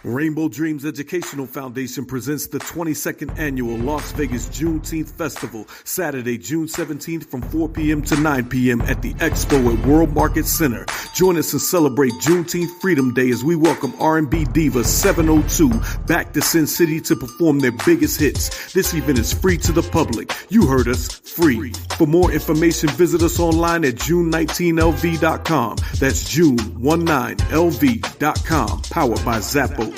Rainbow Dreams Educational Foundation presents the 22nd Annual Las Vegas Juneteenth Festival, Saturday, June 17th from 4 p.m. to 9 p.m. at the Expo at World Market Center. Join us and celebrate Juneteenth Freedom Day as we welcome R&B diva 702 back to Sin City to perform their biggest hits. This event is free to the public. You heard us, free. For more information, visit us online at june19lv.com. That's june19lv.com. Powered by Zappos.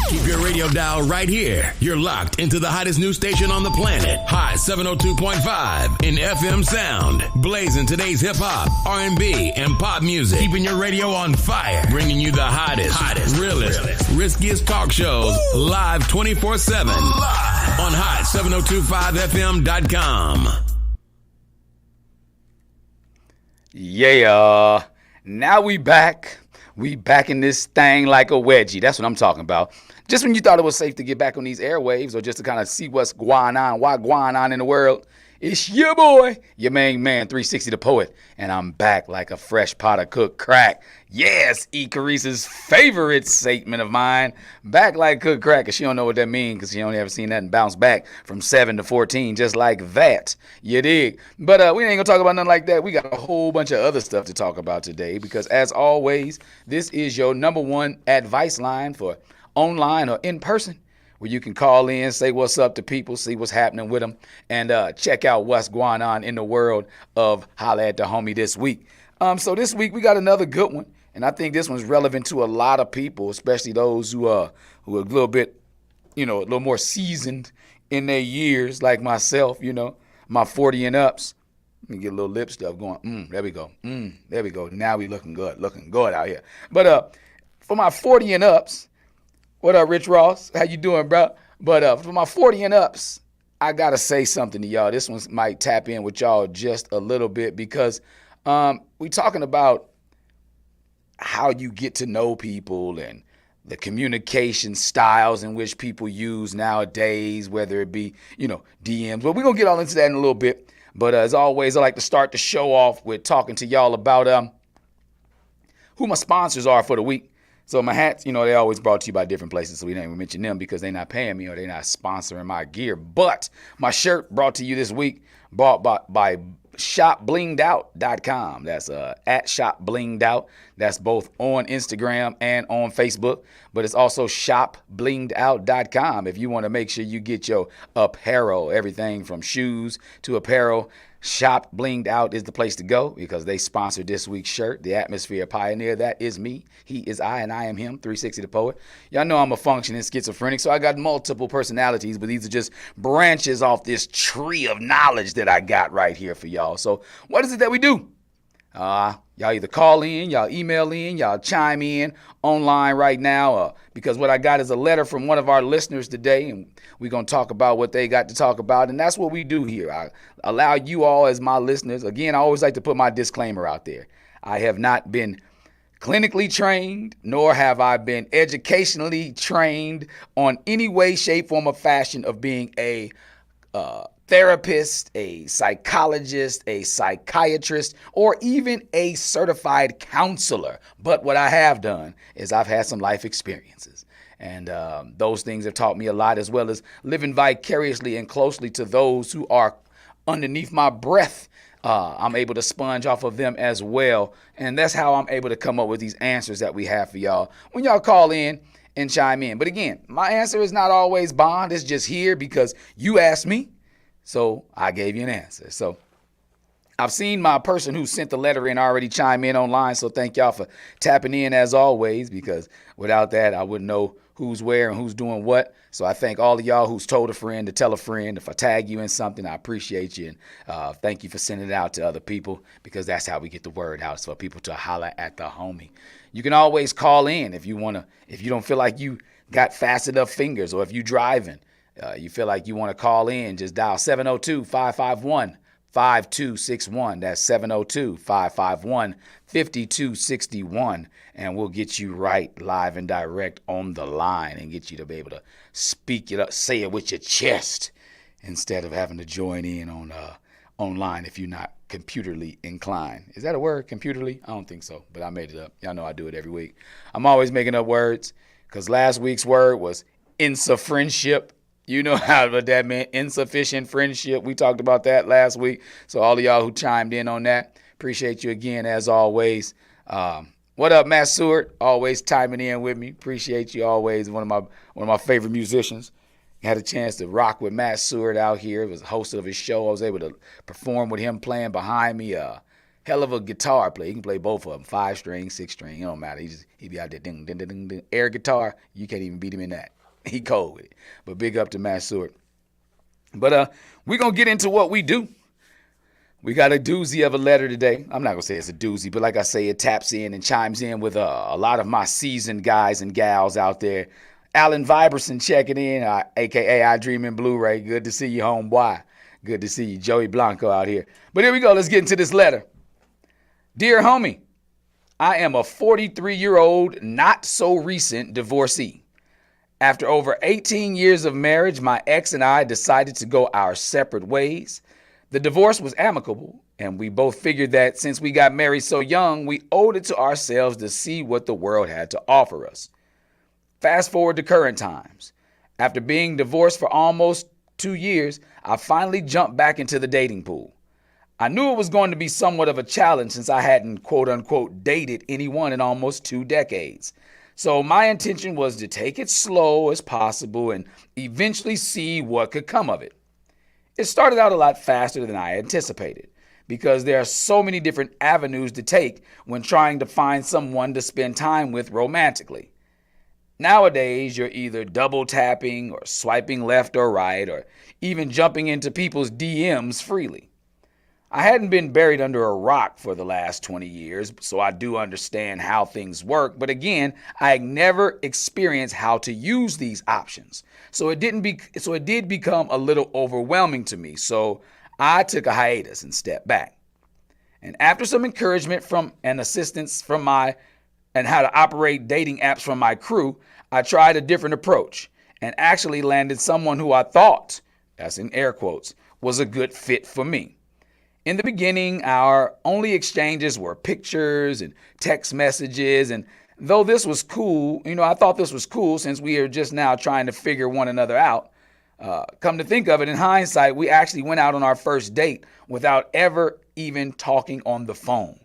Keep your radio dial right here. You're locked into the hottest news station on the planet. High 702.5 in FM sound. Blazing today's hip-hop, R&B, and pop music. Keeping your radio on fire. Bringing you the hottest, realest, riskiest talk shows live 24/7. Live on high702.5fm.com. Yeah, now we back. We back in this thing like a wedgie. That's what I'm talking about. Just when you thought it was safe to get back on these airwaves or just to kind of see what's going on in the world, it's your boy, your main man, 360 the Poet, and I'm back like a fresh pot of cooked crack. Yes, E. Carice's favorite statement of mine, back like cooked crack, because she don't know what that means because she only ever seen that and bounce back from 7 to 14, just like that. You dig? But we ain't going to talk about nothing like that. We got a whole bunch of other stuff to talk about today because, as always, this is your number one advice line for online or in person, where you can call in, say what's up to people, see what's happening with them, and check out what's going on in the world of Holla at the Homie this week. So this week we got another good one, and I think this one's relevant to a lot of people, especially those who are a little bit, a little more seasoned in their years, like myself, my 40 and ups. Let me get a little lip stuff going. There we go. There we go. Now we looking good out here. But for my 40 and ups, what up, Rich Ross? How you doing, bro? But for my 40 and ups, I got to say something to y'all. This one might tap in with y'all just a little bit because we talking about how you get to know people and the communication styles in which people use nowadays, whether it be, DMs. Well, we're going to get all into that in a little bit. But as always, I like to start the show off with talking to y'all about who my sponsors are for the week. So my hats, they alwads brought to you by different places, so we didn't even mention them because they're not paying me or they're not sponsoring my gear. But my shirt brought to you this week, bought by shopblingedout.com. That's at shopblingedout. That's both on Instagram and on Facebook. But it's also shopblingedout.com if you want to make sure you get your apparel, everything from shoes to apparel. Shop Blinged Out is the place to go because they sponsored this week's shirt. The Atmosphere Pioneer, that is me. He is I and I am him, 360 the Poet. Y'all know I'm a functioning schizophrenic, so I got multiple personalities, but these are just branches off this tree of knowledge that I got right here for y'all. So what is it that we do? Y'all either call in, y'all email in, y'all chime in online right now because what I got is a letter from one of our listeners today, and we're going to talk about what they got to talk about, and that's what we do here. I allow you all as my listeners. Again, I always like to put my disclaimer out there. I have not been clinically trained, nor have I been educationally trained on any way, shape, form, or fashion of being a therapist, a psychologist, a psychiatrist, or even a certified counselor. But what I have done is I've had some life experiences. And those things have taught me a lot, as well as living vicariously and closely to those who are underneath my breath. I'm able to sponge off of them as well. And that's how I'm able to come up with these answers that we have for y'all when y'all call in and chime in. But again, my answer is not always bond. It's just here because you asked me. So I gave you an answer. So I've seen my person who sent the letter in already chime in online. So thank y'all for tapping in as always, because without that, I wouldn't know who's where and who's doing what. So I thank all of y'all who's told a friend to tell a friend. If I tag you in something, I appreciate you. And thank you for sending it out to other people, because that's how we get the word out. It's for people to holler at the homie. You can always call in if you don't feel like you got fast enough fingers, or if you driving, you feel like you want to call in, just dial 702-551-5261. That's 702-551-5261. And we'll get you right live and direct on the line and get you to be able to speak it up, say it with your chest, instead of having to join in on online if you're not computerly inclined. Is that a word, computerly? I don't think so, but I made it up. Y'all know I do it every week. I'm always making up words, because last week's word was insufriendship. You know what that meant, insufficient friendship. We talked about that last week. So all of y'all who chimed in on that, appreciate you again, as always. What up, Matt Seward? Always chiming in with me. Appreciate you always. One of my favorite musicians. Had a chance to rock with Matt Seward out here. Was a host of his show. I was able to perform with him playing behind me. Hell of a guitar player. He can play both of them, 5-string, 6-string. It don't matter. He be out there ding, ding, ding, ding, ding. Air guitar. You can't even beat him in that. He cold with it. But big up to Matt Seward. But we're going to get into what we do. We got a doozy of a letter today. I'm not going to say it's a doozy, but like I say, it taps in and chimes in with a lot of my seasoned guys and gals out there. Alan Viberson checking in, a.k.a. I Dream in Blu-ray. Good to see you, homeboy. Good to see you. Joey Blanco out here. But here we go. Let's get into this letter. Dear homie, I am a 43-year-old, not so recent divorcee. After over 18 years of marriage, my ex and I decided to go our separate ways. The divorce was amicable, and we both figured that since we got married so young, we owed it to ourselves to see what the world had to offer us. Fast forward to current times. After being divorced for almost 2 years, I finally jumped back into the dating pool. I knew it was going to be somewhat of a challenge since I hadn't quote unquote dated anyone in almost 2 decades. So my intention was to take it slow as possible and eventually see what could come of it. It started out a lot faster than I anticipated, because there are so many different avenues to take when trying to find someone to spend time with romantically. Nowadays, you're either double tapping or swiping left or right, or even jumping into people's DMs freely. I hadn't been buried under a rock for the last 20 years, so I do understand how things work. But again, I had never experienced how to use these options. So it did become a little overwhelming to me. So I took a hiatus and stepped back. And after some encouragement from and assistance from and how to operate dating apps from my crew, I tried a different approach and actually landed someone who I thought, that's in air quotes, was a good fit for me. In the beginning, our only exchanges were pictures and text messages, and though this was cool, I thought this was cool since we are just now trying to figure one another out. Come to think of it, in hindsight, we actually went out on our first date without ever even talking on the phone.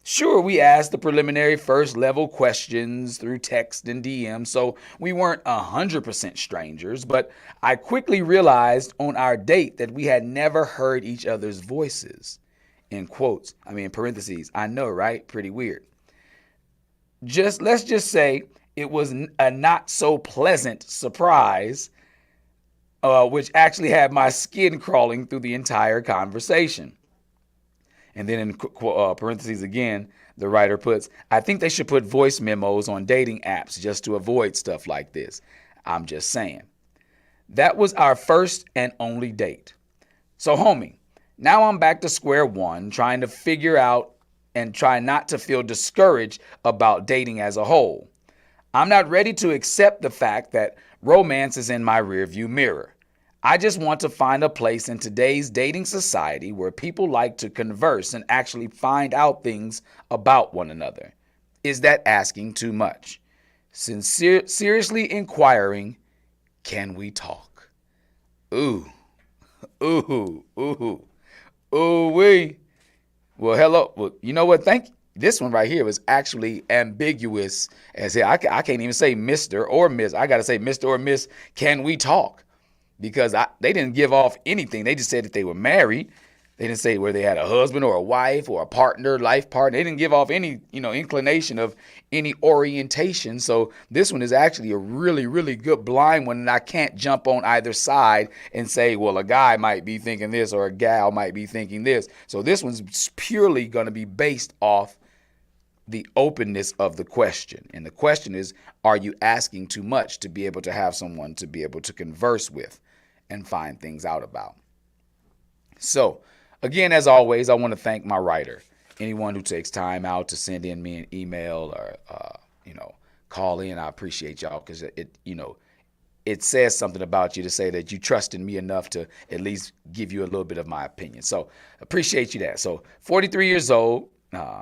Sure, we asked the preliminary first level questions through text and DM, so we weren't 100% strangers, but I quickly realized on our date that we had never heard each other's voices. In quotes, in parentheses, I know, right? Pretty weird. Let's just say it was a not so pleasant surprise, which actually had my skin crawling through the entire conversation. And then in parentheses again, the writer puts, I think they should put voice memos on dating apps just to avoid stuff like this. I'm just saying. That was our first and only date. So homie, now I'm back to square one, trying to figure out and try not to feel discouraged about dating as a whole. I'm not ready to accept the fact that romance is in my rearview mirror. I just want to find a place in today's dating society where people like to converse and actually find out things about one another. Is that asking too much? Seriously inquiring, can we talk? Ooh, wee. Well, hello. Well, you know what? This one right here was actually ambiguous as hell. I can't even say Mr. or Miss. I got to say Mr. or Miss, can we talk? Because they didn't give off anything. They just said that they were married. They didn't say whether they had a husband or a wife or a partner, life partner. They didn't give off any, inclination of any orientation. So this one is actually a really, really good blind one. And I can't jump on either side and say, well, a guy might be thinking this or a gal might be thinking this. So this one's purely going to be based off the openness of the question. And the question is, are you asking too much to be able to have someone to be able to converse with and find things out about? So again, as always, I want to thank my writer. Anyone who takes time out to send in me an email or, call in, I appreciate y'all, because it says something about you to say that you trust in me enough to at least give you a little bit of my opinion. So appreciate you that. So 43 years old.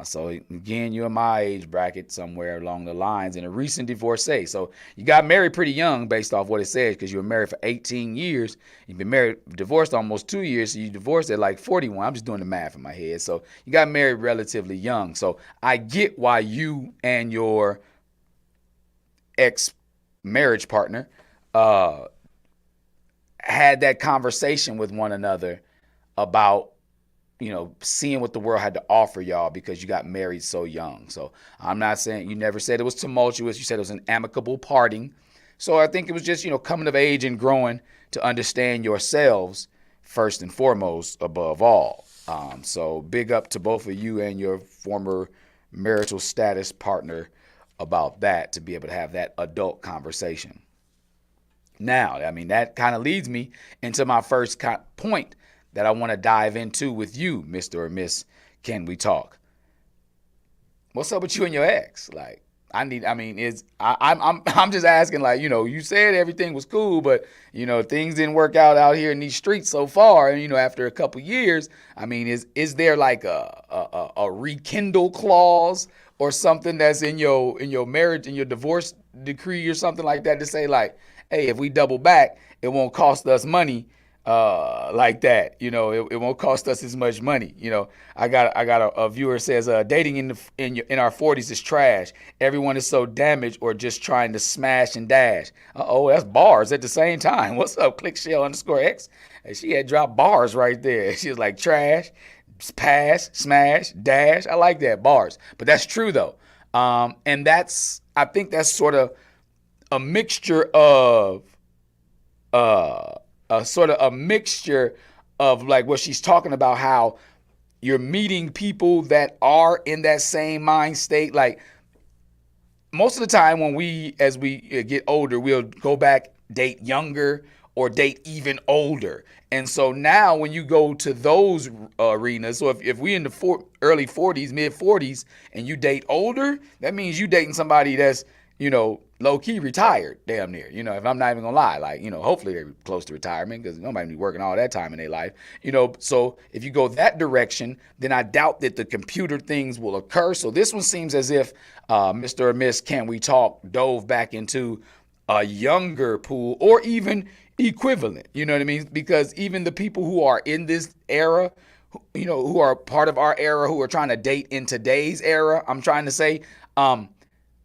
So again, you're in my age bracket somewhere along the lines, and a recent divorcee. So you got married pretty young based off what it says, because you were married for 18 years. You've been divorced almost 2 years. So you divorced at like 41. I'm just doing the math in my head. So you got married relatively young. So I get why you and your ex-marriage partner had that conversation with one another about seeing what the world had to offer y'all, because you got married so young. So I'm not saying, you never said it was tumultuous. You said it was an amicable parting. So I think it was just, coming of age and growing to understand yourselves first and foremost above all. So big up to both of you and your former marital status partner about that, to be able to have that adult conversation. Now, that kind of leads me into my first point that I want to dive into with you, Mr. or Miss Can We Talk. What's up with you and your ex? Like, I'm just asking, like, you said everything was cool, but, things didn't work out here in these streets so far. And, after a couple years, is there like a rekindle clause or something that's in your marriage, in your divorce decree or something like that, to say like, hey, if we double back, it won't cost us money like that. It won't cost us as much money. I got a viewer says dating in our 40s is trash. Everyone is so damaged or just trying to smash and dash. That's bars at the same time. What's up, ClickShell_X? And she had dropped bars right there. She was like trash, pass, smash, dash. I like that, bars. But that's true though. And I think that's sort of a mixture of a mixture of like what she's talking about, how you're meeting people that are in that same mind state. Like most of the time as we get older, we'll go back, date younger or date even older. And so now when you go to those arenas, so if we in the early 40s, mid 40s, and you date older, that means you dating somebody that's, low-key retired, damn near, if I'm not even gonna lie, like, hopefully they're close to retirement, because nobody be working all that time in their life, so if you go that direction, then I doubt that the computer things will occur. So this one seems as if Mr. or Miss Can We Talk dove back into a younger pool, or even equivalent, you know what I mean? Because even the people who are in this era, who are part of our era, who are trying to date in today's era, I'm trying to say,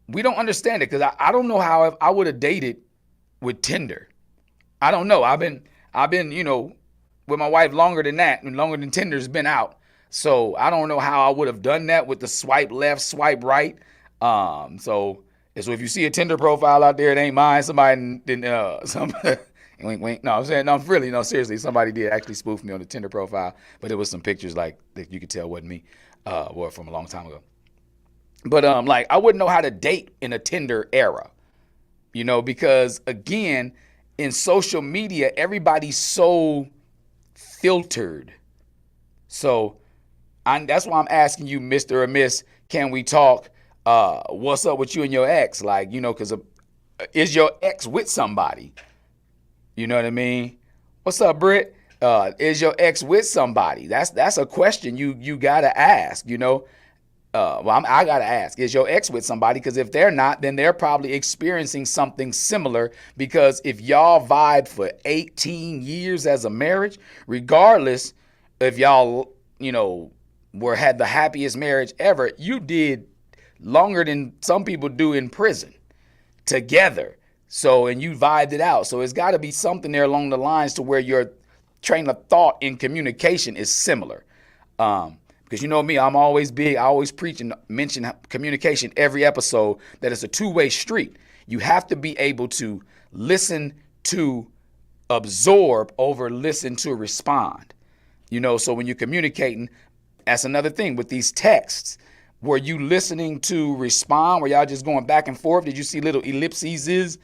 we don't understand it, because I don't know how I would have dated with Tinder. I don't know. I've been with my wife longer than that, and longer than Tinder's been out. So I don't know how I would have done that with the swipe left, swipe right. So if you see a Tinder profile out there, it ain't mine. Somebody didn't wink, wink. No, I'm saying, no, really, no, seriously. Somebody did actually spoof me on the Tinder profile, but it was some pictures like that you could tell wasn't me, or from a long time ago. But I wouldn't know how to date in a Tinder era, because again, in social media, everybody's so filtered. So that's why I'm asking you, Mr. or Miss, Can We Talk? What's up with you and your ex? Like, because is your ex with somebody? You know what I mean? What's up, Britt? Is your ex with somebody? That's a question you gotta ask. I got to ask, is your ex with somebody? Because if they're not, then they're probably experiencing something similar. Because if y'all vibed for 18 years as a marriage, regardless if y'all, had the happiest marriage ever, you did longer than some people do in prison together. So, and you vibed it out. So it's got to be something there along the lines to where your train of thought in communication is similar. Because you know me, I'm always big. I always preach and mention communication every episode, that it's a two-way street. You have to be able to listen to absorb over listen to respond. You know, so when you're communicating, that's another thing with these texts. Were you listening to respond? Were y'all just going back and forth? Did you see little ellipses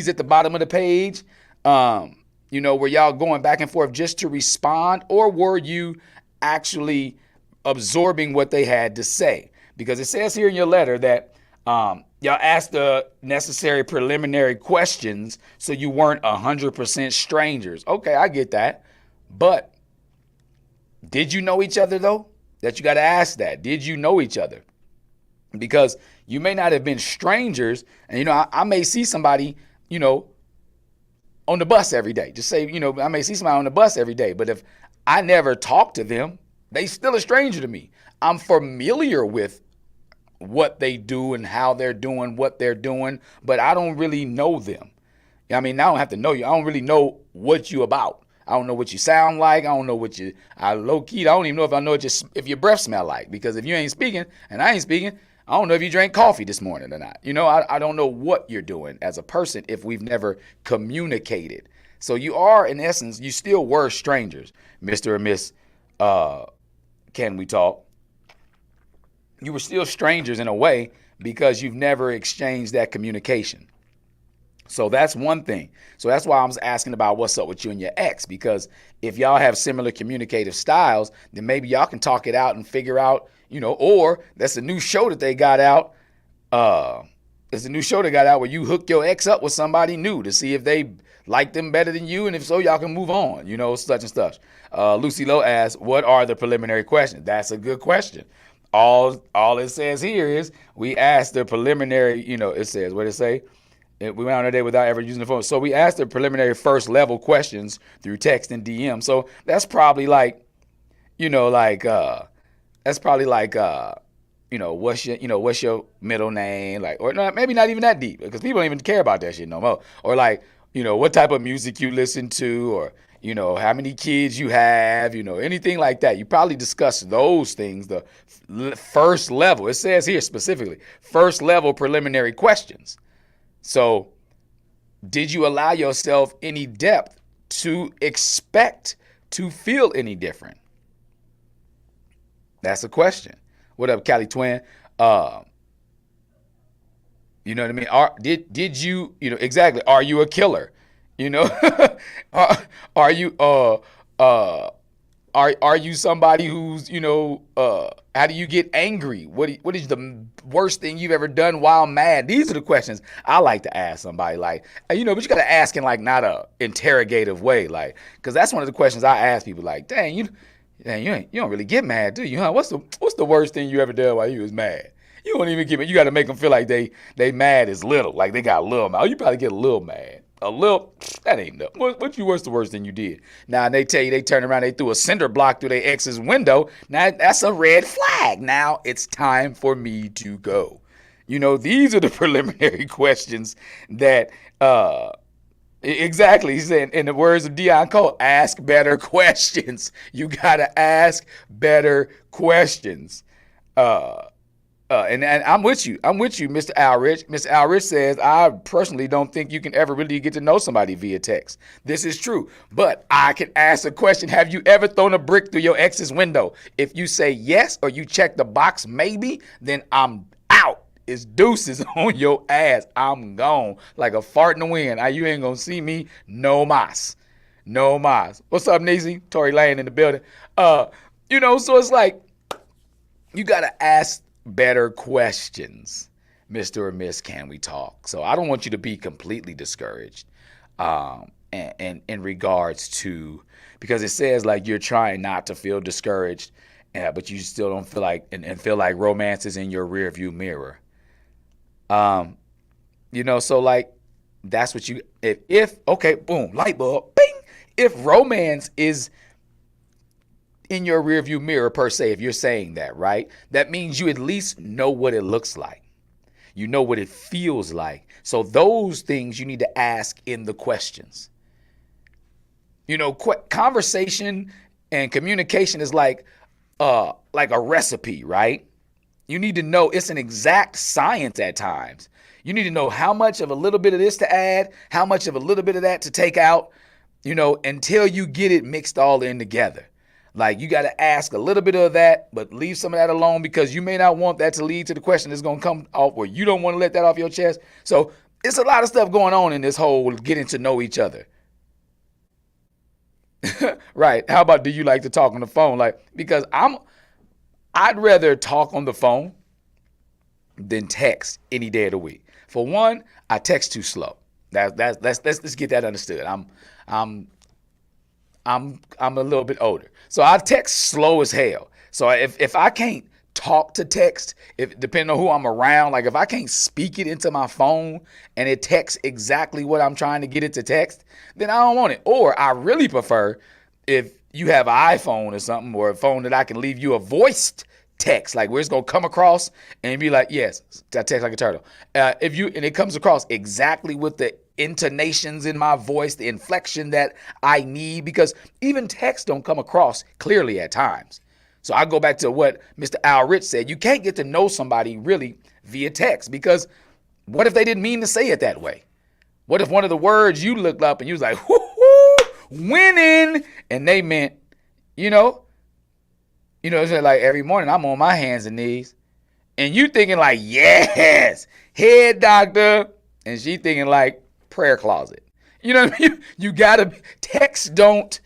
at the bottom of the page? You know, were y'all going back and forth just to respond, or were you actually absorbing what they had to say? Because it says here in your letter that y'all asked the necessary preliminary questions, so you weren't 100% strangers. Okay, I get that. But did you know each other, though? That you got to ask that. Did you know each other? Because you may not have been strangers. And, you know, I may see somebody, you know, on the bus every day. Just say, you know, I may see somebody on the bus every day. But if I never talk to them, they still a stranger to me. I'm familiar with what they do and how they're doing what they're doing, but I don't really know them. I mean, I don't have to know you. I don't really know what you about. I don't know what you sound like. I don't know what you, low key, I don't even know if I know if your breath smell like, because if you ain't speaking and I ain't speaking, I don't know if you drank coffee this morning or not. You know, I don't know what you're doing as a person if we've never communicated. So you are, in essence, you still were strangers, Mr. or Miss Can We Talk? You were still strangers in a way because you've never exchanged that communication. So that's one thing. So that's why I was asking about what's up with you and your ex, because if y'all have similar communicative styles, then maybe y'all can talk it out and figure out, you know, or that's a new show that they got out. There's a new show they got out where you hook your ex up with somebody new to see if they like them better than you, and if so, y'all can move on, you know, such and such. Lucy Lowe asks, what are the preliminary questions? That's a good question. All it says here is we asked the preliminary, you know, it says, what it say? We went on a day without ever using the phone. So we asked the preliminary first level questions through text and DM. So that's probably like, you know, like, that's probably like, you know, what's your middle name? Like, or not, maybe not even that deep, because people don't even care about that shit no more. Or like, you know, what type of music you listen to, or, you know, how many kids you have, you know, anything like that. You probably discuss those things, the first level. It says here specifically, first level preliminary questions. So did you allow yourself any depth to expect to feel any different? That's a question. What up, Cali Twin? You know what I mean? Did you, you know, exactly, are you a killer? You know, are you are you somebody who's, you know, how do you get angry? What is the worst thing you've ever done while mad? These are the questions I like to ask somebody, like, you know, but you got to ask in like not a interrogative way, like, because that's one of the questions I ask people, like, dang, you don't really get mad, do you? Huh? What's the worst thing you ever done while you was mad? You don't even get mad. You got to make them feel like they mad is little, like they got a little mad. You probably get a little mad. A little, that ain't nothing. What's the worst thing you did? Now they tell you they turned around, they threw a cinder block through their ex's window. Now that's a red flag. Now it's time for me to go. You know, these are the preliminary questions that, exactly. He said, in the words of Deion Cole, ask better questions. You gotta ask better questions. And I'm with you. Mr. Alrich. Mr. Alrich says, I personally don't think you can ever really get to know somebody via text. This is true. But I can ask a question. Have you ever thrown a brick through your ex's window? If you say yes, or you check the box maybe, then I'm out. It's deuces on your ass. I'm gone. Like a fart in the wind. You ain't going to see me no mas. No mas. What's up, Neezy? Tory Lane in the building. You know, so it's like, you got to ask better questions, Mr. or Miss Can We Talk? So I don't want you to be completely discouraged and in regards to, because it says like you're trying not to feel discouraged, but you still don't feel like and feel like romance is in your rear view mirror. You know, so like that's what you, if okay, boom, light bulb, bing. If romance is in your rearview mirror per se, if you're saying that, right, that means you at least know what it looks like. You know what it feels like. So those things you need to ask in the questions. Conversation and communication is like a recipe, right? You need to know it's an exact science at times. You need to know how much of a little bit of this to add, how much of a little bit of that to take out, until you get it mixed all in together. Like, you got to ask a little bit of that, but leave some of that alone, because you may not want that to lead to the question that's going to come off, or you don't want to let that off your chest. So it's a lot of stuff going on in this whole getting to know each other. Right. How about, do you like to talk on the phone? Because I'd rather talk on the phone than text any day of the week. For one, I text too slow. Let's get that understood. I'm a little bit older, so I text slow as hell. So if I can't talk to text, depending on who I'm around, like if I can't speak it into my phone and it texts exactly what I'm trying to get it to text, then I don't want it. Or I really prefer if you have an iPhone or something, or a phone that I can leave you a voiced text, like where it's gonna come across and be like, yes, I text like a turtle. And it comes across exactly with the intonations in my voice, the inflection that I need, because even text don't come across clearly at times. So I go back to what Mr. Al Rich said. You can't get to know somebody really via text, because what if they didn't mean to say it that way? What if one of the words you looked up and you was like, whoo, winning, and they meant, it's like every morning I'm on my hands and knees, and you thinking like, yes, head doctor, and she thinking like prayer closet. You know what I mean? You gotta, text don't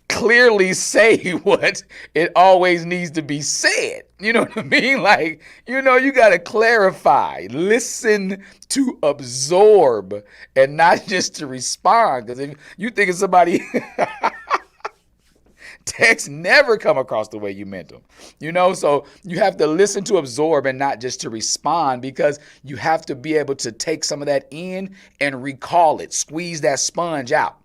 clearly say what it always needs to be said. You know what I mean? Like, you gotta clarify, listen to absorb, and not just to respond. Because if you thinking somebody text never come across the way you meant them, so you have to listen to absorb and not just to respond, because you have to be able to take some of that in and recall it, squeeze that sponge out,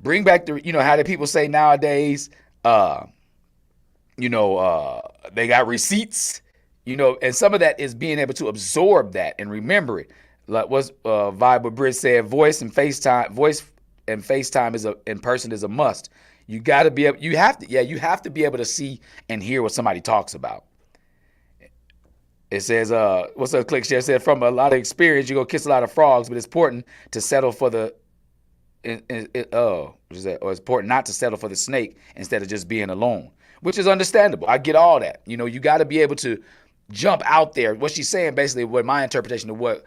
bring back the, how do people say nowadays, they got receipts, and some of that is being able to absorb that and remember it. Like what's Vibe Bridge said, voice and FaceTime is in person is a must. You got to be able, you have to be able to see and hear what somebody talks about. It says, what's up, Click Share said, from a lot of experience, you go kiss a lot of frogs, but it's important to settle for the, it's important not to settle for the snake instead of just being alone, which is understandable. I get all that. You got to be able to jump out there. What she's saying, basically, what my interpretation of what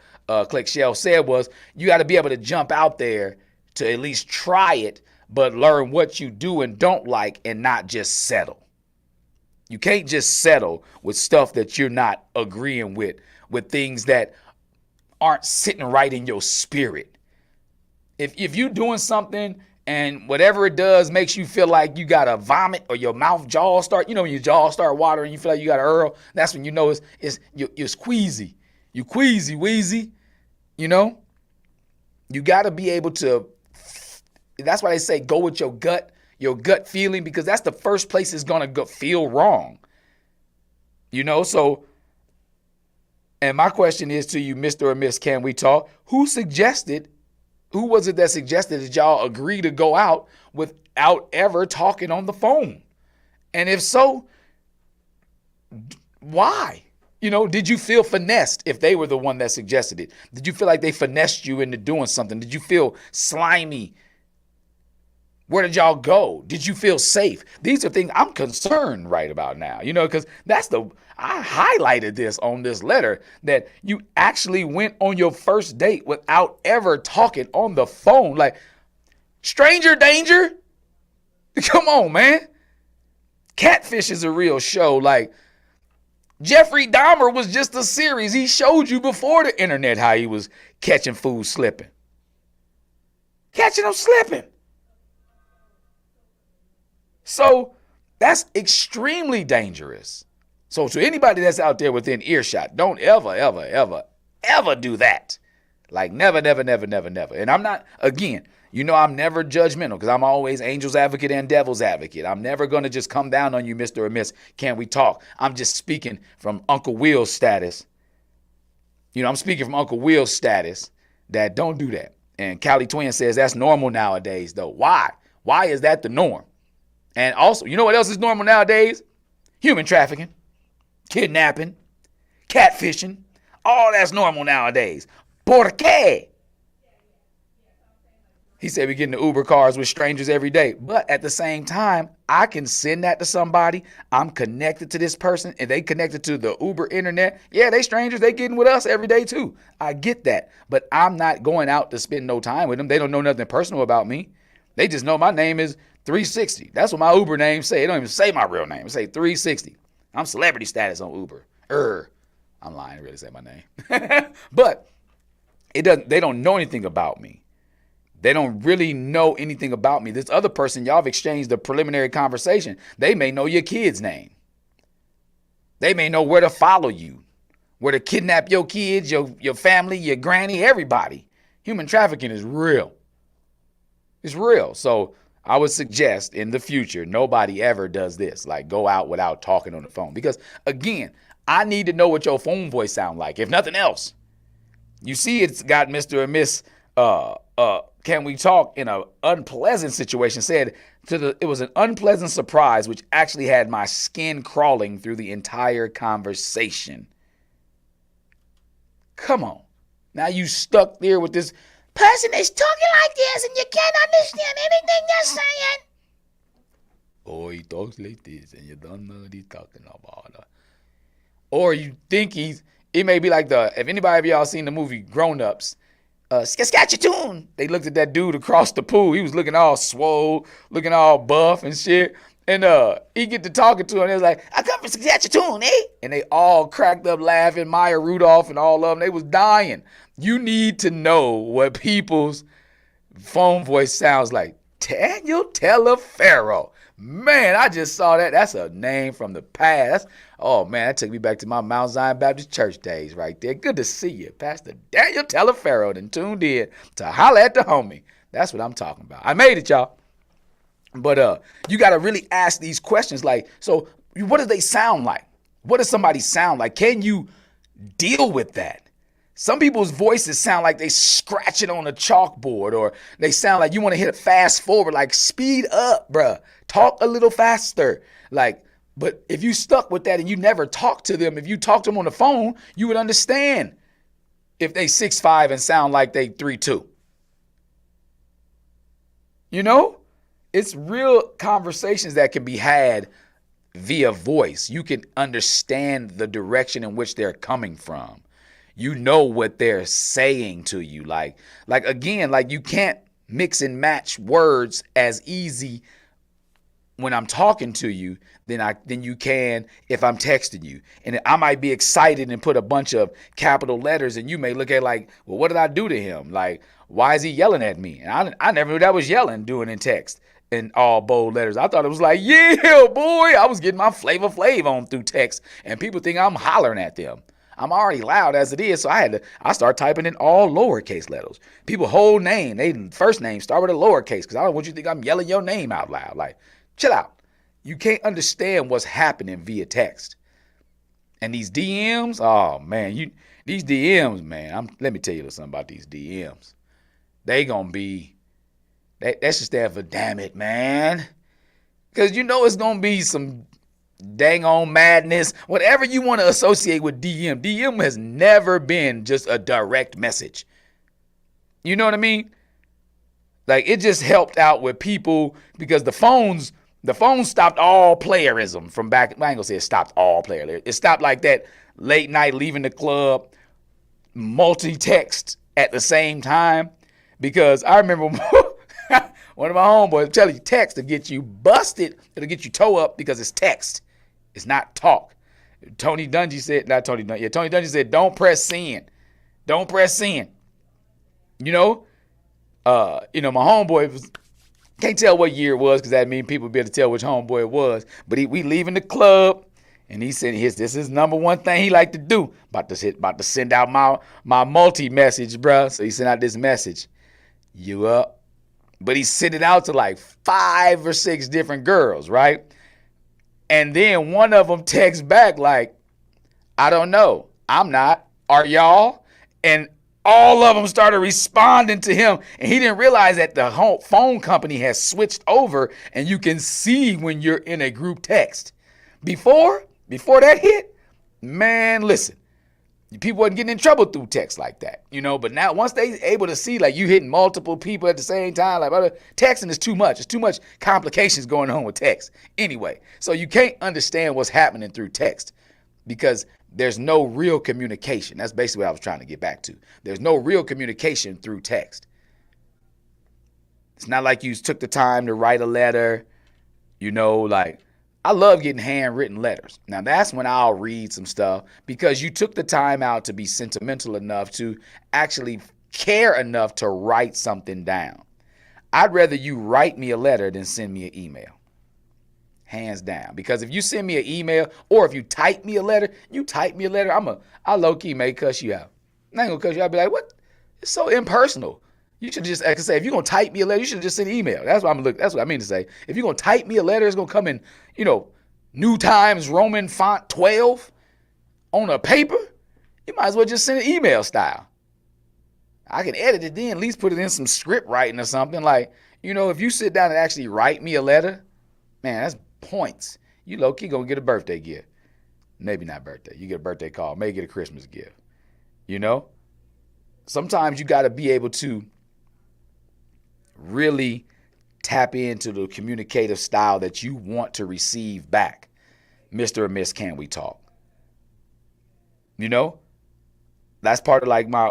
Click Shell said was, you got to be able to jump out there to at least try it, but learn what you do and don't like, and not just settle. You can't just settle with stuff that you're not agreeing with things that aren't sitting right in your spirit. If you're doing something and whatever it does makes you feel like you got to vomit, or your jaw start, when your jaw start watering, you feel like you got to hurl, that's when you're squeezy. You queasy, wheezy, You got to be able to, that's why they say go with your gut feeling, because that's the first place it's going to feel wrong. So, and my question is to you, Mr. or Miss Can We Talk, who was it that suggested that y'all agree to go out without ever talking on the phone? And if so, why? Did you feel finessed if they were the one that suggested it? Did you feel like they finessed you into doing something? Did you feel slimy? Where did y'all go? Did you feel safe? These are things I'm concerned right about now, because I highlighted this on this letter, that you actually went on your first date without ever talking on the phone. Like, stranger danger? Come on, man. Catfish is a real show. Like, Jeffrey Dahmer was just a series. He showed you before the internet how he was catching fools slipping. Catching them slipping. So that's extremely dangerous. So to anybody that's out there within earshot, don't ever, ever, ever, ever do that. Like never, never, never, never, never. And I'm not, again, I'm never judgmental, because I'm always angel's advocate and devil's advocate. I'm never going to just come down on you, Mr. or Miss Can We Talk. I'm just speaking from Uncle Will's status. I'm speaking from Uncle Will's status that don't do that. And Cali Twin says that's normal nowadays, though. Why? Why is that the norm? And also, you know what else is normal nowadays? Human trafficking, kidnapping, catfishing. All that's normal nowadays. ¿Por qué? He said we get in the Uber cars with strangers every day. But at the same time, I can send that to somebody. I'm connected to this person and they connected to the Uber internet. Yeah, they strangers. They getting with us every day too. I get that. But I'm not going out to spend no time with them. They don't know nothing personal about me. They just know my name is 360. That's what my Uber name say. It don't even say my real name. It say 360. I'm celebrity status on Uber. I'm lying. It really say my name. But they don't know anything about me. They don't really know anything about me. This other person, y'all have exchanged a preliminary conversation. They may know your kid's name. They may know where to follow you, where to kidnap your kids, your family, your granny, everybody. Human trafficking is real. It's real. So I would suggest in the future, nobody ever does this, like go out without talking on the phone. Because again, I need to know what your phone voice sound like, if nothing else. You see, it's got Mr. and Miss Can We Talk in an unpleasant situation said it was an unpleasant surprise, which actually had my skin crawling through the entire conversation. Come on. Now you stuck there with this person is talking like this and you can't understand anything they're saying. Oh, he talks like this and you don't know what he's talking about. Or you think it may be like if anybody of y'all seen the movie Grown Ups, Saskatchewan. They looked at that dude across the pool. He was looking all swole, looking all buff and shit. And he get to talking to him. And they was like, I come from Saskatchewan, eh? And they all cracked up laughing. Maya Rudolph and all of them. They was dying. You need to know what people's phone voice sounds like. Daniel Telefaro. Man, I just saw that. That's a name from the past. Oh, man, that took me back to my Mount Zion Baptist Church days right there. Good to see you. Pastor Daniel Telefaro and tuned in to Holla at the Homie. That's what I'm talking about. I made it, y'all. But you got to really ask these questions like, so what do they sound like? What does somebody sound like? Can you deal with that? Some people's voices sound like they scratching on a chalkboard, or they sound like you want to hit a fast forward, like speed up, bruh. Talk a little faster. But if you stuck with that and you never talk to them, if you talk to them on the phone, you would understand if they 6'5" and sound like they 3'2". You know, it's real conversations that can be had via voice. You can understand the direction in which they're coming from. You know what they're saying to you. Like again, like you can't mix and match words as easy when I'm talking to you than you can if I'm texting you. And I might be excited and put a bunch of capital letters and you may look at like, well, what did I do to him? Like, why is he yelling at me? And I never knew that was yelling doing in text in all bold letters. I thought it was like, yeah, boy, I was getting my Flavor Flav on through text and people think I'm hollering at them. I'm already loud as it is, so I start typing in all lowercase letters. People whole name, they first name start with a lowercase because I don't want you to think I'm yelling your name out loud. Like, chill out. You can't understand what's happening via text. And these DMs, oh man, these DMs, man. Let me tell you something about these DMs. They gonna be that should stand for damn it, man. Because you know it's gonna be some dang on madness, whatever you want to associate with DM. DM has never been just a direct message. You know what I mean? Like it just helped out with people because the phones stopped all playerism from back. I ain't gonna say it stopped all player. It stopped like that late night leaving the club, multi-text at the same time. Because I remember one of my homeboys tell you text to get you busted. It'll get you toe up because it's text. It's not talk. Tony Dungy said, Tony Dungy said, don't press send. Don't press send. You know, my homeboy can't tell what year it was because that means people would be able to tell which homeboy it was. But we leaving the club and he said, this is number one thing he like to do. About to send out my multi-message, bruh. So he sent out this message. You up? But he sent it out to like 5 or 6 different girls, right? And then one of them texts back like, I don't know. I'm not. Are y'all? And all of them started responding to him, and he didn't realize that the home phone company has switched over, and you can see when you're in a group text. Before that hit, man, listen, people wasn't getting in trouble through text like that, but now once they able to see like you hitting multiple people at the same time, like texting is too much. It's too much complications going on with text anyway. So you can't understand what's happening through text because there's no real communication. That's basically what I was trying to get back to. There's no real communication through text. It's not like you took the time to write a letter, like I love getting handwritten letters. Now that's when I'll read some stuff because you took the time out to be sentimental enough to actually care enough to write something down. I'd rather you write me a letter than send me an email. Hands down. Because if you send me an email or if you type me a letter, I low-key may cuss you out. I ain't gonna cuss you out. I'll be like, what? It's so impersonal. You should just, like I say, if you're gonna type me a letter, you should just send an email. That's what I mean to say. If you're gonna type me a letter, it's gonna come in, New Times Roman font 12 on a paper. You might as well just send an email style. I can edit it then, at least put it in some script writing or something. Like, if you sit down and actually write me a letter, man, that's points. You low-key gonna get a birthday gift. Maybe not birthday. You get a birthday call. Maybe get a Christmas gift. Sometimes you got to be able to really tap into the communicative style that you want to receive back. Mr. or Miss, can we talk? That's part of like my,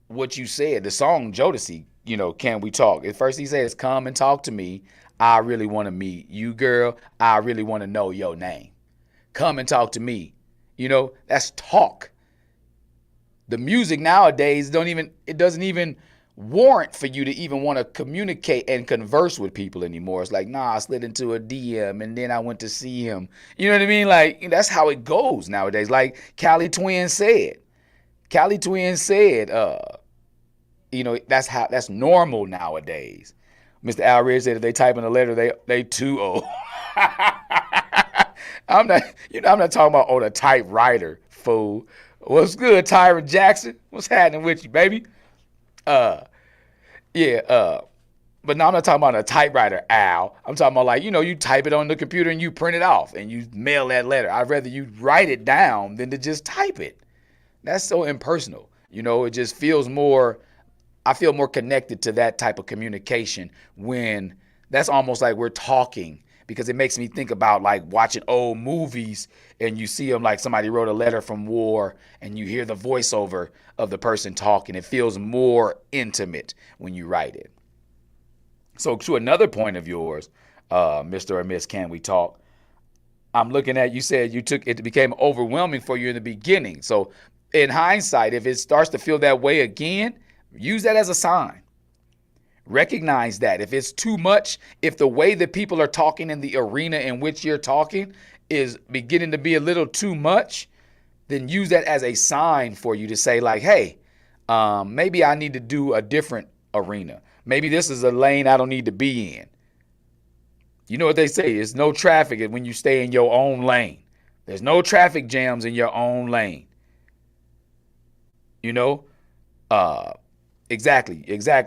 what you said, the song Jodeci, can we talk? At first he says, come and talk to me. I really want to meet you, girl. I really want to know your name. Come and talk to me. That's talk. The music nowadays doesn't even warrant for you to even want to communicate and converse with people anymore. It's like, nah, I slid into a DM and then I went to see him. You know what I mean? Like, that's how it goes nowadays. Like Cali Twin said, that's normal nowadays. Mr. Alred said if they type in a letter, they too old. I'm not talking about on a typewriter, fool. What's good, Tyra Jackson? What's happening with you, baby? But no, I'm not talking about a typewriter, Al. I'm talking about like, you type it on the computer and you print it off and you mail that letter. I'd rather you write it down than to just type it. That's so impersonal. It just feels more, I feel more connected to that type of communication when that's almost like we're talking, because it makes me think about like watching old movies and you see them like somebody wrote a letter from war and you hear the voiceover of the person talking. It feels more intimate when you write it. So to another point of yours, Mr. or Miss, can we talk? I'm looking at, you said it became overwhelming for you in the beginning. So in hindsight, if it starts to feel that way again, use that as a sign. Recognize that if it's too much, if the way that people are talking in the arena in which you're talking is beginning to be a little too much, then use that as a sign for you to say like, hey, maybe I need to do a different arena. Maybe this is a lane I don't need to be in. You know what they say, there's no traffic when you stay in your own lane. There's no traffic jams in your own lane. Exactly,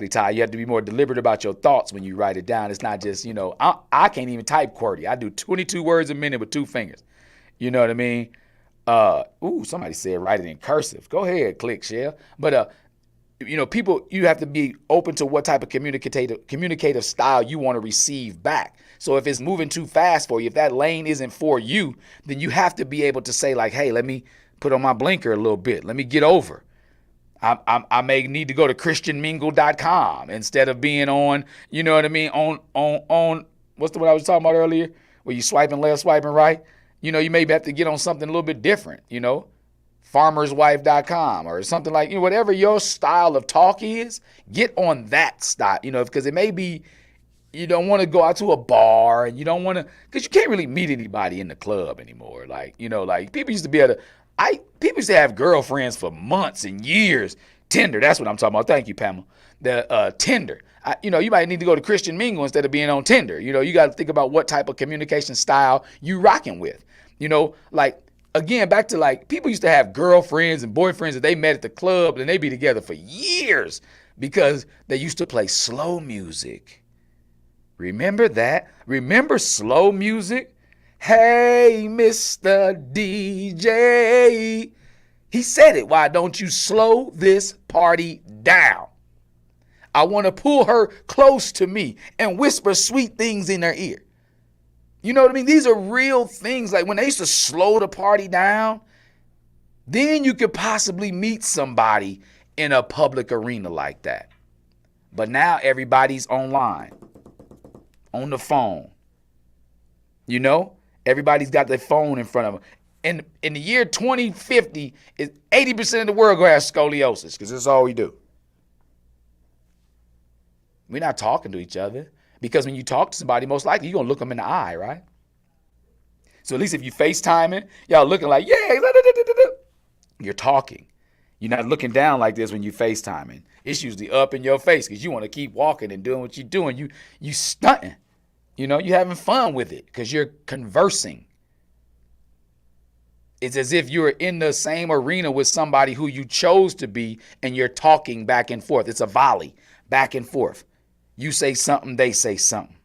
Ty. You have to be more deliberate about your thoughts when you write it down. It's not just, I can't even type QWERTY. I do 22 words a minute with 2 fingers. You know what I mean? Somebody said write it in cursive. Go ahead, click, share. But, people, you have to be open to what type of communicative style you want to receive back. So if it's moving too fast for you, if that lane isn't for you, then you have to be able to say like, hey, let me put on my blinker a little bit. Let me get over. I may need to go to christianmingle.com instead of being on, you know what I mean, on what's the one I was talking about earlier, where you swiping left, swiping right. You may have to get on something a little bit different, farmerswife.com or something like, whatever your style of talk is, get on that style, because it may be, you don't want to go out to a bar and you don't want to, because you can't really meet anybody in the club anymore. Like, like people used to be able to, people used to have girlfriends for months and years. Tinder, that's what I'm talking about. Thank you, Pamela. The Tinder. You might need to go to Christian Mingle instead of being on Tinder. You got to think about what type of communication style you rocking with. Like Again, back to like people used to have girlfriends and boyfriends that they met at the club and they be together for years because they used to play slow music. Remember that? Remember slow music? Hey, Mr. DJ. He said it. Why don't you slow this party down? I want to pull her close to me and whisper sweet things in her ear. You know what I mean? These are real things. Like when they used to slow the party down, then you could possibly meet somebody in a public arena like that. But now everybody's online, on the phone. You know, everybody's got their phone in front of them. And in the year 2050, 80% of the world gonna have scoliosis because that's all we do. We're not talking to each other because when you talk to somebody, most likely you're gonna look them in the eye, right? So at least if you FaceTiming, y'all looking like, yeah, you're talking. You're not looking down like this when you FaceTiming. It's usually up in your face because you want to keep walking and doing what you're doing. You stunting. You know, you're having fun with it because you're conversing. It's as if you're in the same arena with somebody who you chose to be and you're talking back and forth. It's a volley, back and forth. You say something, they say something.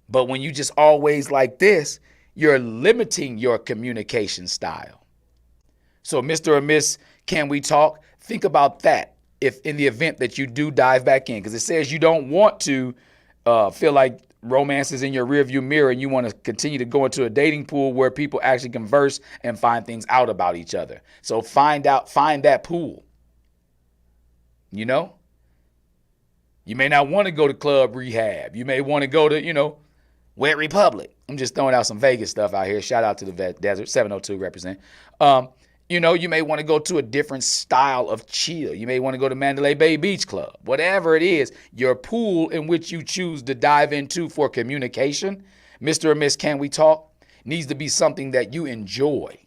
But when you just always like this, you're limiting your communication style. So Mr. or Miss, can we talk? Think about that if in the event that you do dive back in, because it says you don't want to feel like romance is in your rearview mirror and you want to continue to go into a dating pool where people actually converse and find things out about each other. So find that pool. You know? You may not want to go to Club Rehab. You may want to go to, Wet Republic. I'm just throwing out some Vegas stuff out here. Shout out to the Desert, 702 represent. You may want to go to a different style of chill. You may want to go to Mandalay Bay Beach Club. Whatever it is, your pool in which you choose to dive into for communication, Mr. or Miss, can we talk? Needs to be something that you enjoy.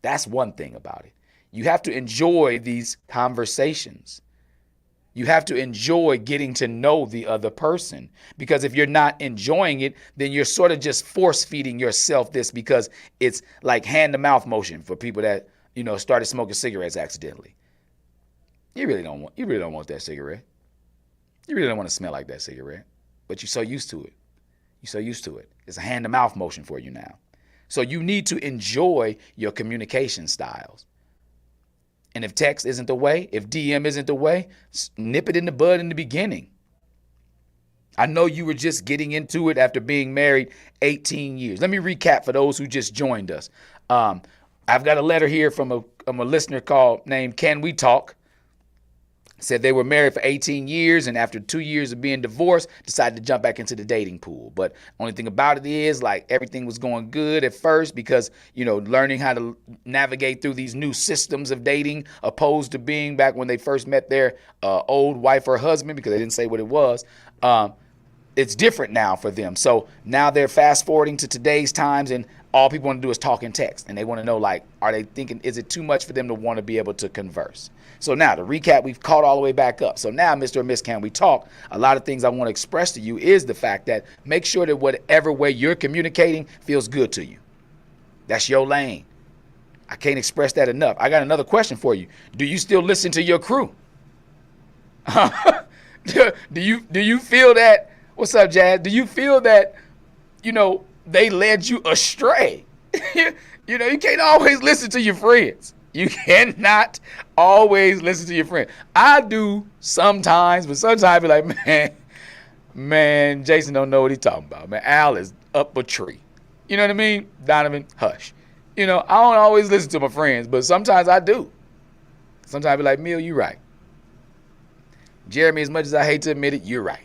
That's one thing about it. You have to enjoy these conversations. You have to enjoy getting to know the other person, because if you're not enjoying it, then you're sort of just force feeding yourself this, because it's like hand to mouth motion for people that, started smoking cigarettes accidentally. You really don't want that cigarette. You really don't want to smell like that cigarette, but you're so used to it. You're so used to it. It's a hand to mouth motion for you now. So you need to enjoy your communication styles. And if text isn't the way, if DM isn't the way, nip it in the bud in the beginning. I know you were just getting into it after being married 18 years. Let me recap for those who just joined us. I've got a letter here from a listener named Can We Talk. Said they were married for 18 years and after 2 years of being divorced, decided to jump back into the dating pool. But only thing about it is, like, everything was going good at first because, learning how to navigate through these new systems of dating, opposed to being back when they first met their old wife or husband, because they didn't say what it was. It's different now for them. So now they're fast forwarding to today's times, and all people want to do is talk and text. And they want to know, like, are they thinking, is it too much for them to want to be able to converse? So now to recap, we've caught all the way back up. So now, Mr. or Miss, can we talk? A lot of things I want to express to you is the fact that make sure that whatever way you're communicating feels good to you. That's your lane. I can't express that enough. I got another question for you. Do you still listen to your crew? Do you feel that? What's up, Jazz? Do you feel that, they led you astray? You can't always listen to your friends. You cannot always listen to your friend. I do sometimes, but sometimes I be like, man, Jason don't know what he's talking about. Man, Al is up a tree. You know what I mean? Donovan, hush. I don't always listen to my friends, but sometimes I do. Sometimes I be like, Mill, you right. Jeremy, as much as I hate to admit it, you're right.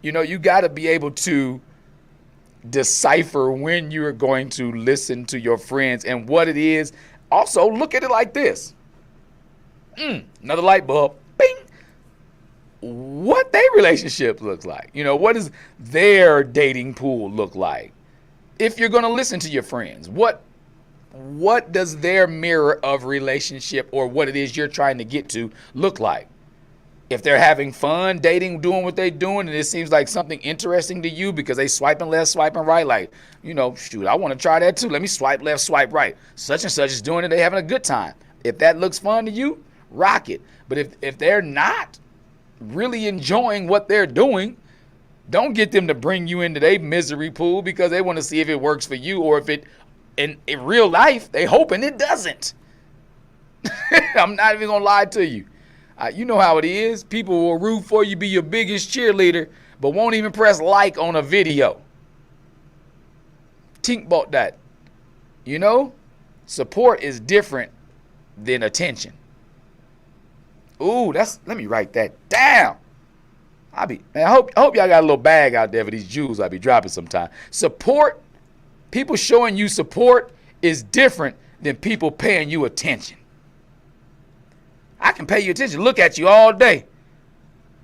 You got to be able to decipher when you're going to listen to your friends and what it is. Also, look at it like this. Another light bulb. Bing. What their relationship looks like. What does their dating pool look like? If you're going to listen to your friends, what does their mirror of relationship or what it is you're trying to get to look like? If they're having fun dating, doing what they're doing, and it seems like something interesting to you because they swiping left, swiping right, like, shoot, I want to try that too. Let me swipe left, swipe right. Such and such is doing it. They having a good time. If that looks fun to you, rock it. But if they're not really enjoying what they're doing, don't get them to bring you into their misery pool because they want to see if it works for you or if it, in real life, they hoping it doesn't. I'm not even going to lie to you. You know how it is. People will root for you, be your biggest cheerleader, but won't even press like on a video. Think about that. Support is different than attention. Ooh, let me write that down. I hope y'all got a little bag out there for these jewels I be dropping sometime. Support, people showing you support is different than people paying you attention. I can pay you attention, look at you all day,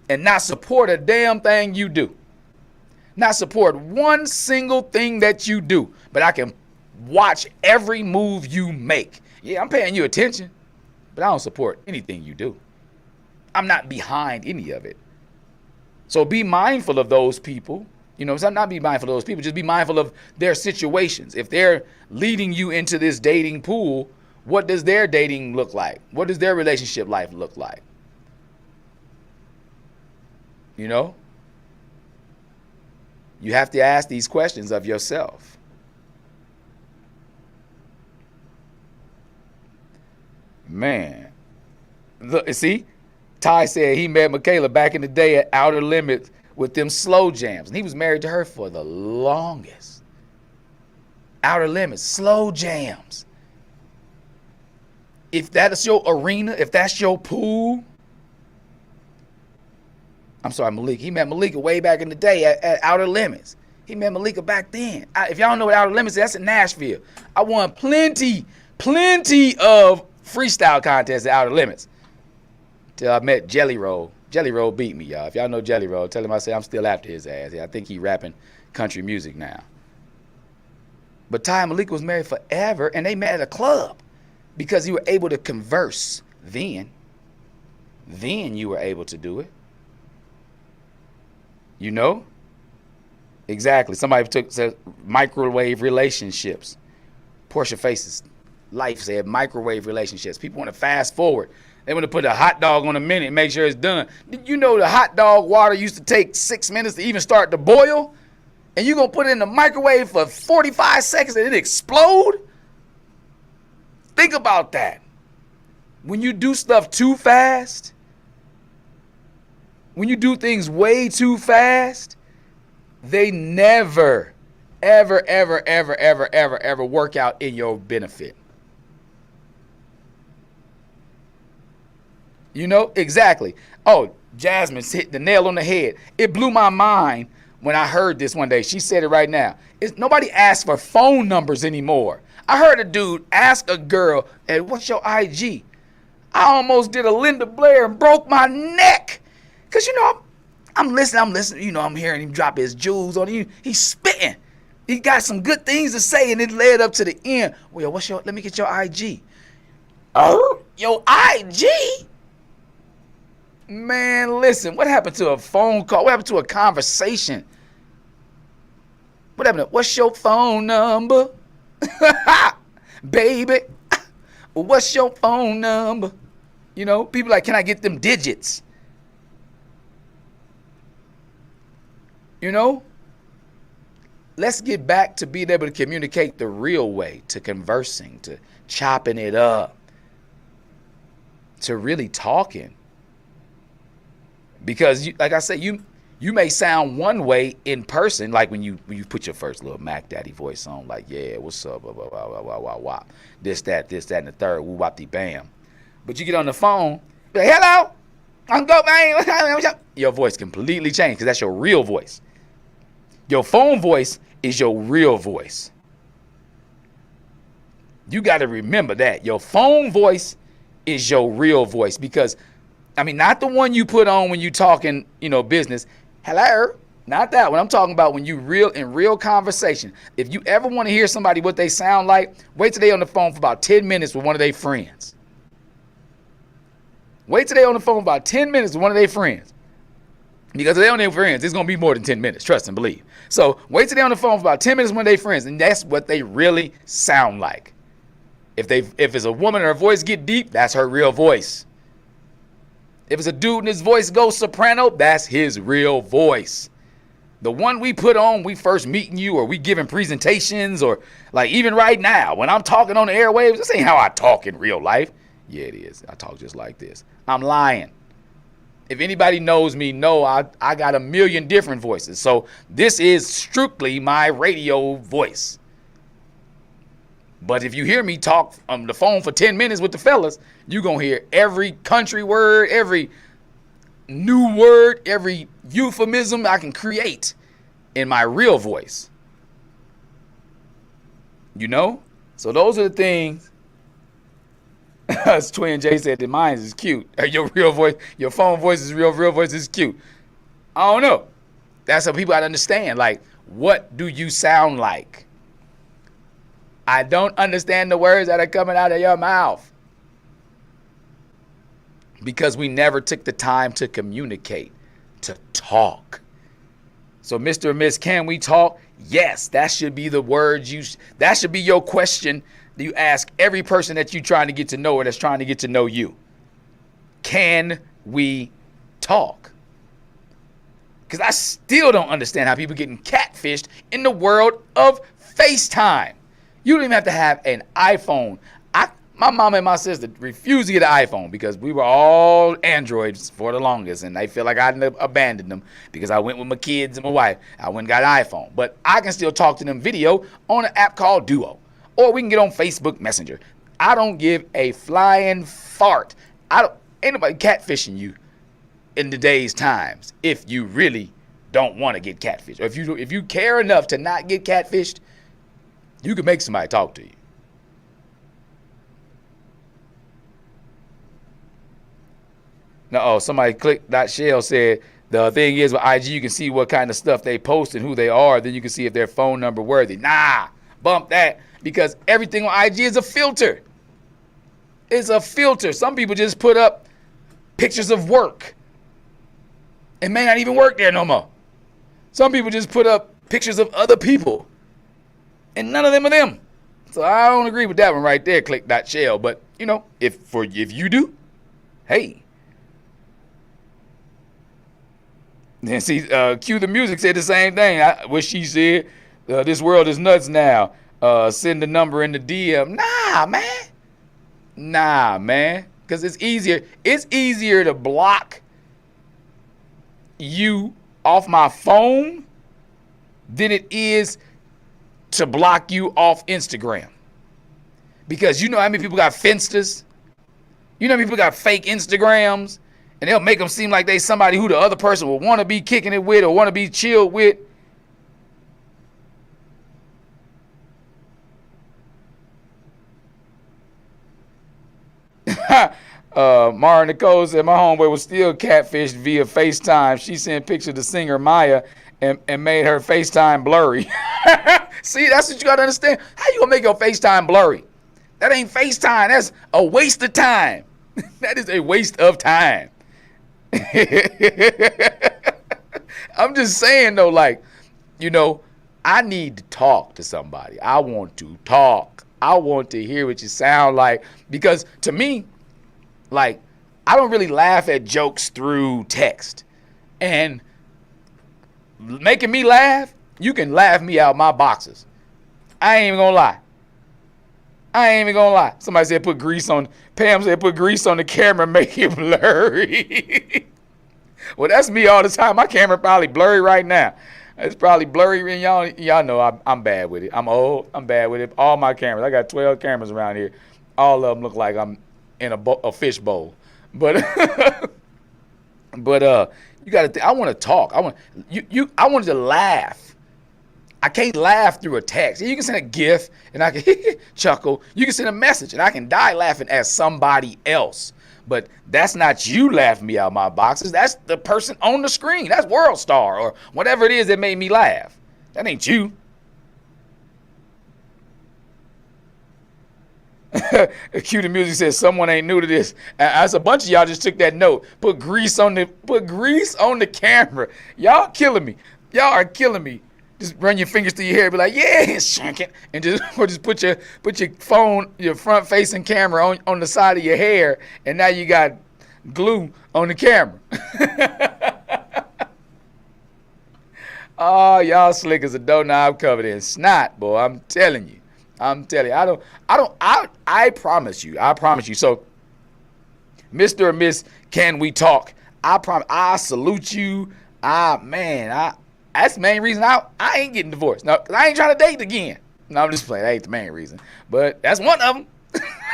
and not support a damn thing you do. Not support one single thing that you do, but I can watch every move you make. Yeah, I'm paying you attention, but I don't support anything you do. I'm not behind any of it. So be mindful of those people. Not be mindful of those people, just be mindful of their situations. If they're leading you into this dating pool, what does their dating look like? What does their relationship life look like? You have to ask these questions of yourself. Man. Look, see? Ty said he met Michaela back in the day at Outer Limits with them slow jams. And he was married to her for the longest. Outer Limits, slow jams. If that is your arena, if that's your pool. I'm sorry, Malik. He met Malika way back in the day at Outer Limits. He met Malika back then. If y'all don't know what Outer Limits is, that's in Nashville. I won plenty of freestyle contests at Outer Limits. Till I met Jelly Roll. Jelly Roll beat me, y'all. If y'all know Jelly Roll, tell him I say I'm still after his ass. I think he rapping country music now. But Ty and Malika was married forever, and they met at a club because you were able to converse then. Then you were able to do it. Exactly. Somebody said microwave relationships. Portia Faces Life said microwave relationships. People want to fast forward. They want to put a hot dog on a minute and make sure it's done. Did you know the hot dog water used to take 6 minutes to even start to boil? And you're going to put it in the microwave for 45 seconds and it explode? Think about that. When you do stuff too fast, when you do things way too fast, they never, ever, ever, ever, ever, ever, ever work out in your benefit. Exactly. Oh, Jasmine's hit the nail on the head. It blew my mind when I heard this one day. She said it right now. Nobody asks for phone numbers anymore. I heard a dude ask a girl, "Hey, what's your IG?" I almost did a Linda Blair and broke my neck. Because, I'm listening. I'm hearing him drop his jewels on you. He's spitting. He got some good things to say, and it led up to the end. Well, let me get your IG. Oh, your IG? Man, listen, what happened to a phone call? What happened to a conversation? What happened to, what's your phone number? Baby, what's your phone number? People like, can I get them digits? Let's get back to being able to communicate the real way, to conversing, to chopping it up, to really talking. Because, like I said, you may sound one way in person, like when you put your first little Mac Daddy voice on, like, yeah, what's up, blah, blah, blah, blah, blah, blah, blah. This, that, and the third, woo, wop, de, bam. But you get on the phone, be like, hello, Uncle Man. Your voice completely changed because that's your real voice. Your phone voice is your real voice. You got to remember that. Your phone voice is your real voice because, not the one you put on when you talking, business. Hello, not that one. I'm talking about when you in real conversation. If you ever want to hear somebody what they sound like, wait till they on the phone for about 10 minutes with one of their friends. Wait till they on the phone about 10 minutes with one of their friends. Because if they on their friends, it's going to be more than 10 minutes, trust and believe. So wait till they on the phone for about 10 minutes with one of their friends, and that's what they really sound like. If it's a woman and her voice get deep, that's her real voice. If it's a dude and his voice goes soprano, that's his real voice. The one we put on, we first meeting you, or we giving presentations, or like even right now, when I'm talking on the airwaves, this ain't how I talk in real life. Yeah, it is. I talk just like this. I'm lying. If anybody knows me, know I got a million different voices. So this is strictly my radio voice. But if you hear me talk on the phone for 10 minutes with the fellas, you're going to hear every country word, every new word, every euphemism I can create in my real voice. You know? So those are the things. As Twin J said, that mine is cute. Your real voice, your phone voice is real voice is cute. I don't know. That's how people gotta understand. Like, what do you sound like? I don't understand the words that are coming out of your mouth. Because we never took the time to communicate, to talk. So, Mr. and Miss, can we talk? Yes, that should be the words that should be your question that you ask every person that you're trying to get to know or that's trying to get to know you. Can we talk? Because I still don't understand how people getting catfished in the world of FaceTime. You don't even have to have an iPhone. My mom and my sister refused to get an iPhone because we were all Androids for the longest, and they feel like I abandoned them because I went with my kids and my wife. I went and got an iPhone. But I can still talk to them video on an app called Duo. Or we can get on Facebook Messenger. I don't give a flying fart. Ain't nobody catfishing you in today's times if you really don't want to get catfished. Or if you care enough to not get catfished, you can make somebody talk to you. No, somebody clicked that shell said the thing is with IG you can see what kind of stuff they post and who they are. Then you can see if they're phone number worthy. Nah, bump that. Because everything on IG is a filter. It's a filter. Some people just put up pictures of work. It may not even work there no more. Some people just put up pictures of other people. And none of them are them. So I don't agree with that one right there, click that shell. But, you know, if you do, hey. Then see, Cue the Music said the same thing. What she said, this world is nuts now. Send the number in the DM. Nah, man. Because it's easier. It's easier to block you off my phone than it is to block you off Instagram. Because you know how many people got Finsters? You know how many people got fake Instagrams? And they'll make them seem like they somebody who the other person will want to be kicking it with or want to be chilled with. Mara Nicole said my homeboy was still catfished via FaceTime. She sent pictures to singer Maya and made her FaceTime blurry. See, that's what you gotta understand. How you gonna make your FaceTime blurry? That ain't FaceTime. That's a waste of time. That is a waste of time. I'm just saying though, like, you know, I need to talk to somebody. I want to talk. I want to hear what you sound like. Because to me, like, I don't really laugh at jokes through text. And making me laugh, you can laugh me out my boxes. I ain't even gonna lie. Somebody said put grease on. Pam said put grease on the camera, make it blurry. Well, that's me all the time. My camera probably blurry right now. It's probably blurry, and y'all know I'm bad with it. I'm old. I'm bad with it. All my cameras. I got 12 cameras around here. All of them look like I'm in a fish bowl. But you got to. I want to talk. I want to laugh. I can't laugh through a text. You can send a GIF and I can chuckle. You can send a message and I can die laughing at somebody else. But that's not you laughing me out my boxes. That's the person on the screen. That's World Star or whatever it is that made me laugh. That ain't you. Cue the music says someone ain't new to this. As a bunch of y'all just took that note. Put grease on the camera. Y'all killing me. Y'all are killing me. Just run your fingers through your hair and be like, yeah, shank it. And just put your phone, your front facing camera on the side of your hair, and now you got glue on the camera. Oh, y'all slick as a doorknob covered in snot, boy. I'm telling you. I promise you. So, Mr. or Miss, can we talk? I salute you. That's the main reason I ain't getting divorced. No, 'cause I ain't trying to date again. No, I'm just playing. That ain't the main reason. But that's one of them.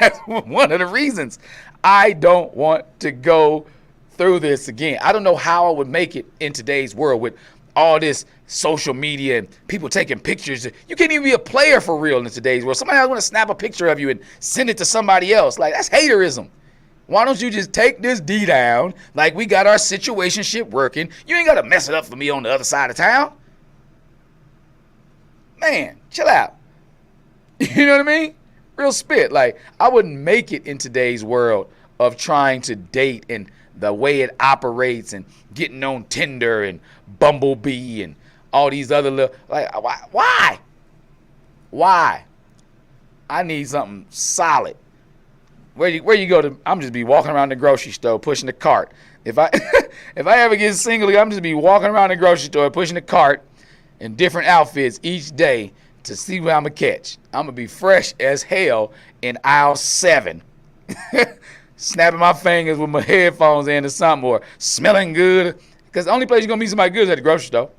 That's one of the reasons I don't want to go through this again. I don't know how I would make it in today's world with all this social media and people taking pictures. You can't even be a player for real in today's world. Somebody else want to snap a picture of you and send it to somebody else. Like, that's haterism. Why don't you just take this D down like we got our situationship working? You ain't got to mess it up for me on the other side of town. Man, chill out. You know what I mean? Real spit. Like, I wouldn't make it in today's world of trying to date and the way it operates and getting on Tinder and Bumblebee and all these other little, like, why? I need something solid. Where you go to? I'm just be walking around the grocery store pushing the cart. If I if I ever get single, I'm just be walking around the grocery store pushing the cart in different outfits each day to see what I'm gonna catch. I'm gonna be fresh as hell in aisle 7. Snapping my fingers with my headphones in or something, or smelling good. Because the only place you're going to meet somebody good is at the grocery store.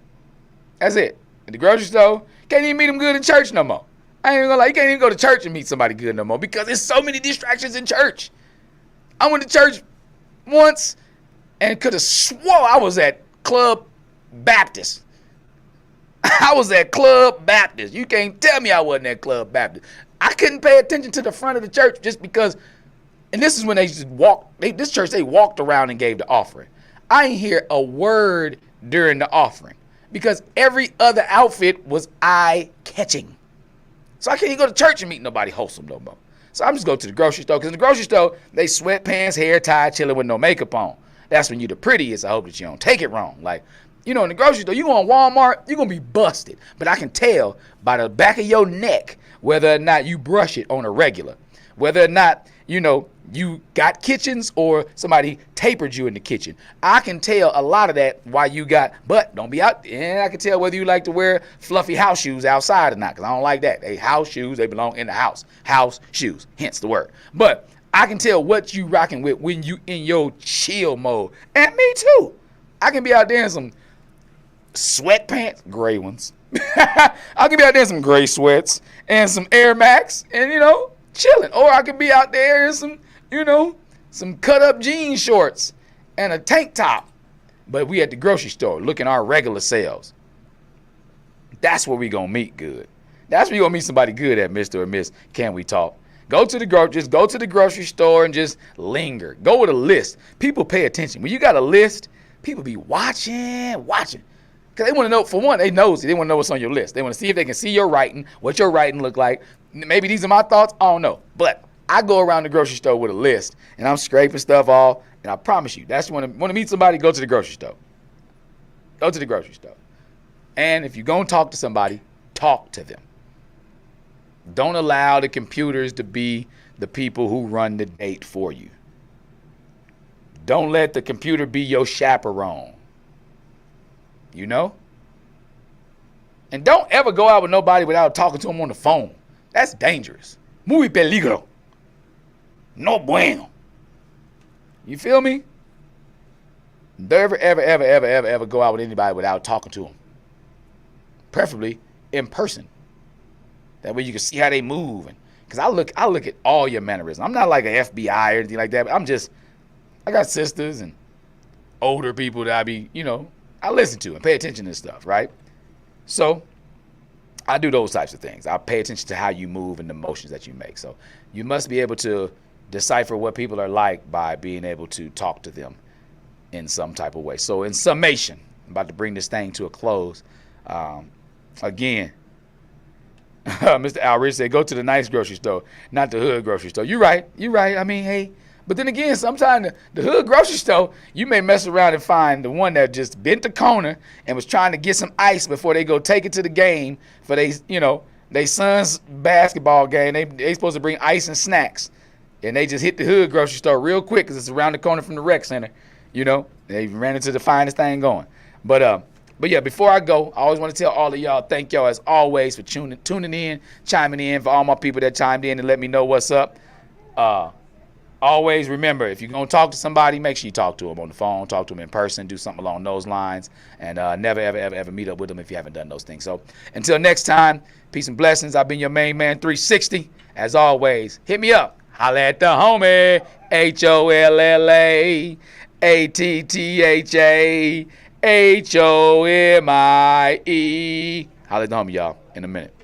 That's it. At the grocery store, can't even meet them good in church no more. I ain't even going to lie, you can't even go to church and meet somebody good no more because there's so many distractions in church. I went to church once and could have swore I was at Club Baptist. I was at Club Baptist. You can't tell me I wasn't at Club Baptist. I couldn't pay attention to the front of the church just because. And this is when they just walked. This church, they walked around and gave the offering. I didn't hear a word during the offering because every other outfit was eye-catching. So I can't even go to church and meet nobody wholesome no more. So I'm just going to the grocery store because in the grocery store, they sweatpants, hair tied, chilling with no makeup on. That's when you're the prettiest. I hope that you don't take it wrong. Like, you know, in the grocery store, you go on Walmart, you're going to be busted. But I can tell by the back of your neck whether or not you brush it on a regular, whether or not, you know, you got kitchens or somebody tapered you in the kitchen. I can tell a lot of that why you got, but don't be out. And I can tell whether you like to wear fluffy house shoes outside or not, because I don't like that. They house shoes, they belong in the house. House shoes, hence the word. But I can tell what you rocking with when you in your chill mode. And me too. I can be out there in some sweatpants, gray ones. I can be out there in some gray sweats and some Air Max and, you know, chilling. Or I could be out there in some, you know, some cut up jean shorts and a tank top. But we at the grocery store looking our regular selves. That's where we gonna meet good. That's where you gonna meet somebody good at, Mr. or Miss. Can we talk? Just go to the grocery store and just linger. Go with a list. People pay attention. When you got a list, people be watching. Because they want to know, for one, they nosy. They want to know what's on your list. They want to see if they can see your writing, what your writing look like. Maybe these are my thoughts. I don't know. But I go around the grocery store with a list, and I'm scraping stuff off. And I promise you, that's when I want to meet somebody, go to the grocery store. Go to the grocery store. And if you're going to talk to somebody, talk to them. Don't allow the computers to be the people who run the date for you. Don't let the computer be your chaperone. You know? And don't ever go out with nobody without talking to them on the phone. That's dangerous. Muy peligro. No bueno. You feel me? Never, ever go out with anybody without talking to them. Preferably in person. That way you can see how they move. Because I look at all your mannerisms. I'm not like an FBI or anything like that, but I got sisters and older people that I listen to and pay attention to stuff, right? So I do those types of things. I pay attention to how you move and the motions that you make. So you must be able to decipher what people are like by being able to talk to them in some type of way. So in summation, I'm about to bring this thing to a close. Again, Mr. Alrich said, go to the nice grocery store, not the hood grocery store. You're right. I mean, hey. But then again, sometimes the hood grocery store, you may mess around and find the one that just bent the corner and was trying to get some ice before they go take it to the game for they son's basketball game. They supposed to bring ice and snacks. And they just hit the hood grocery store real quick because it's around the corner from the rec center. They ran into the finest thing going. But yeah, before I go, I always want to tell all of y'all, thank y'all as always for tuning in, chiming in, for all my people that chimed in and let me know what's up. Always remember, if you're going to talk to somebody, make sure you talk to them on the phone, talk to them in person, do something along those lines, and never, ever, ever, ever meet up with them if you haven't done those things. So until next time, peace and blessings. I've been your main man, 360. As always, hit me up. Holla at the homie, HOLLA, ATTHA, HOMIE. Holla at the homie, y'all, in a minute.